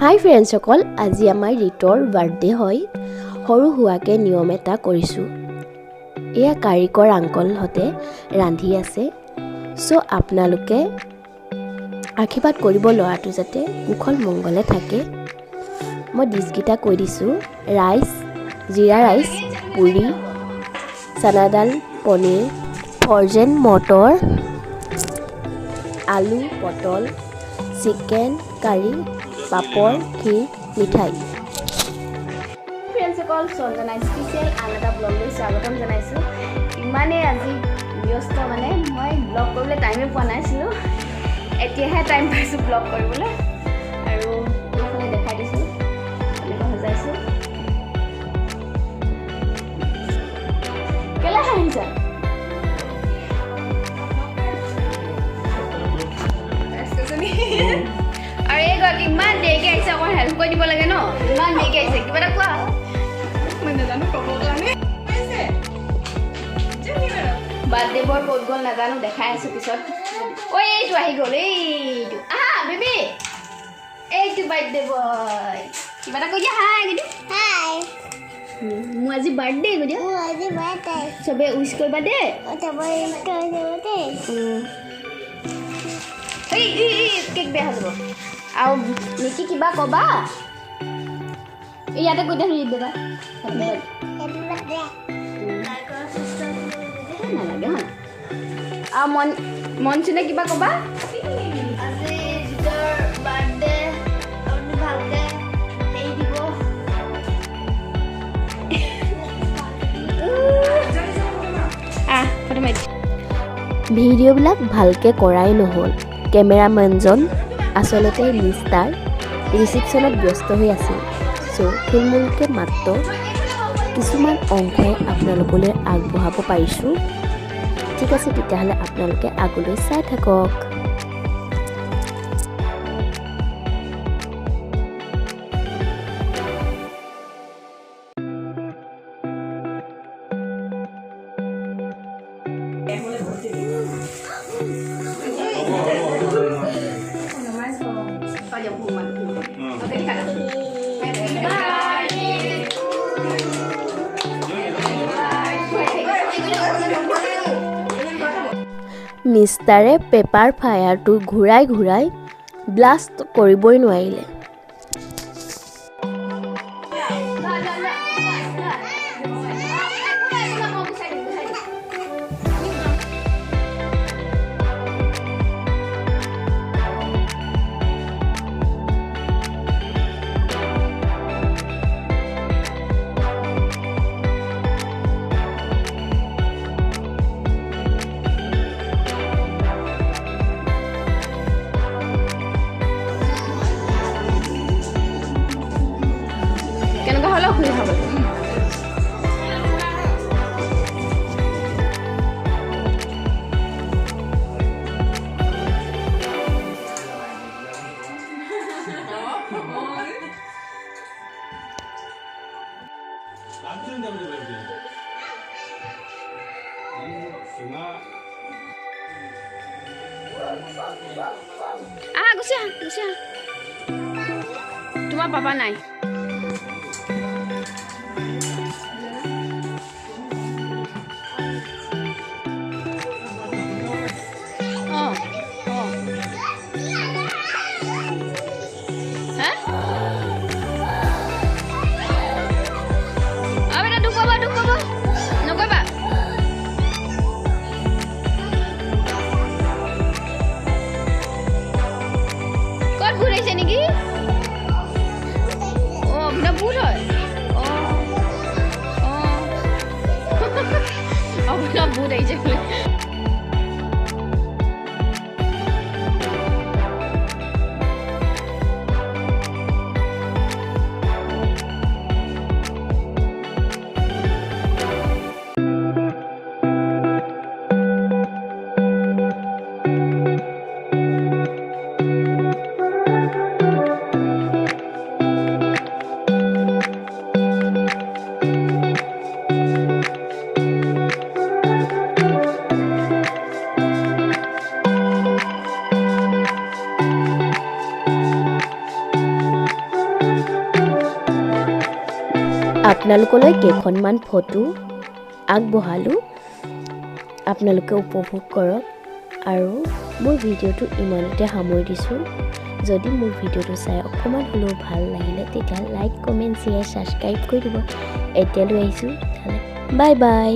হাই ফ্ৰেণ্ডসকল, আজি আমাৰ ৰীতৰ বাৰ্থডে হয়। সৰু হোৱাকৈ নিয়ম এটা কৰিছোঁ। এয়া কাৰিকৰ আংকলহঁতে ৰান্ধি আছে। চ' আপোনালোকে আশীৰ্বাদ কৰিব ল'ৰাটো যাতে কুশল মংগলে থাকে। মই ডিছকেইটা কৈ দিছোঁ: ৰাইচ, জিৰা ৰাইচ, পুৰি, চানা দাল, পনীৰ, ফ্ৰ'জেন মটৰ, আলু, পটল, চিকেন কাৰী, পাপৰ, ক্ষীৰ, মিঠাই। ফ্ৰেণ্ডসকল, সঞ্জনা স্পেচিয়েল আন এটা ব্লগলৈ স্বাগতম জনাইছোঁ। ইমানেই আজি ব্যস্ত মই ব্লগ কৰিবলৈ টাইমেই পোৱা নাছিলোঁ। এতিয়াহে টাইম পাইছোঁ ব্লগ কৰিবলৈ। আৰু এইফালে দেখাই দিছোঁ, এনেকৈ সজাইছোঁ। কেলে হাঁহিছা? আৰু এইগৰাকী ইমান দেৰিকৈ আহিছে, অকণ হেল্প কৰি দিব লাগে ন। ইমান দেৰিকৈ আহিছে, কিবা এটা কোৱা। মই নাজানো ক'ব কাৰণে। বাৰ্থডে বয় ক'ত গ'ল নাজানো, দেখাই আছোঁ পিছত। ঐ এইটো আহি গ'ল, এইটো আহা বেবী, এইটো বাৰ্থডে বয়। কিবা এটা কৈ দিয়া। হাই গৈ হাই, মোৰ আজি বাৰ্থডে গৈ দিয়া। আজি বাৰ্থডে চবে উইচ কৰিবা দেই। এই কেক বেয়া হৈ যাব। আৰু নিকি কিবা ক'বা? ইয়াতে কৈ দিয়া, দাদা নালাগে হয়। আৰু মনচুনে কিবা ক'বা? আজি ৰীতৰ বাৰ্থডে, আপুনি ভালকৈ হেৰি দিব। ভিডিঅ'বিলাক ভালকৈ কৰাই নহ'ল। কেমেৰামেনজন আচলতে মিষ্টাৰ ৰিচিপশ্যনত ব্যস্ত হৈ আছিল। চ' থুলমূলকৈ মাত্ৰ কিছুমান অংশই আপোনালোকলৈ আগবঢ়াব পাৰিছোঁ। ঠিক আছে, তেতিয়াহ'লে আপোনালোকে আগলৈ চাই থাকক। মিষ্টাৰে পেপাৰ ফায়াৰটো ঘূৰাই ঘূৰাই ব্লাষ্ট কৰিবই নোৱাৰিলে। কেনেকুৱা হ'লেও শুই খাব। গুচি আহা, গুচি আহা। তোমাৰ পাপা নাই। আপোনালোকলৈ কেইখনমান ফটো আগবঢ়ালোঁ আপোনালোকে উপভোগ কৰক আৰু মোৰ ভিডিঅ'টো ইমানতে সামৰি দিছোঁ যদি মোৰ ভিডিঅ'টো চাই অকণমান হ'লেও ভাল লাগিলে তেতিয়া লাইক কমেণ্ট শ্বেয়াৰ ছাবস্ক্ৰাইব কৰি দিব এতিয়ালৈ আহিছোঁ বাই বাই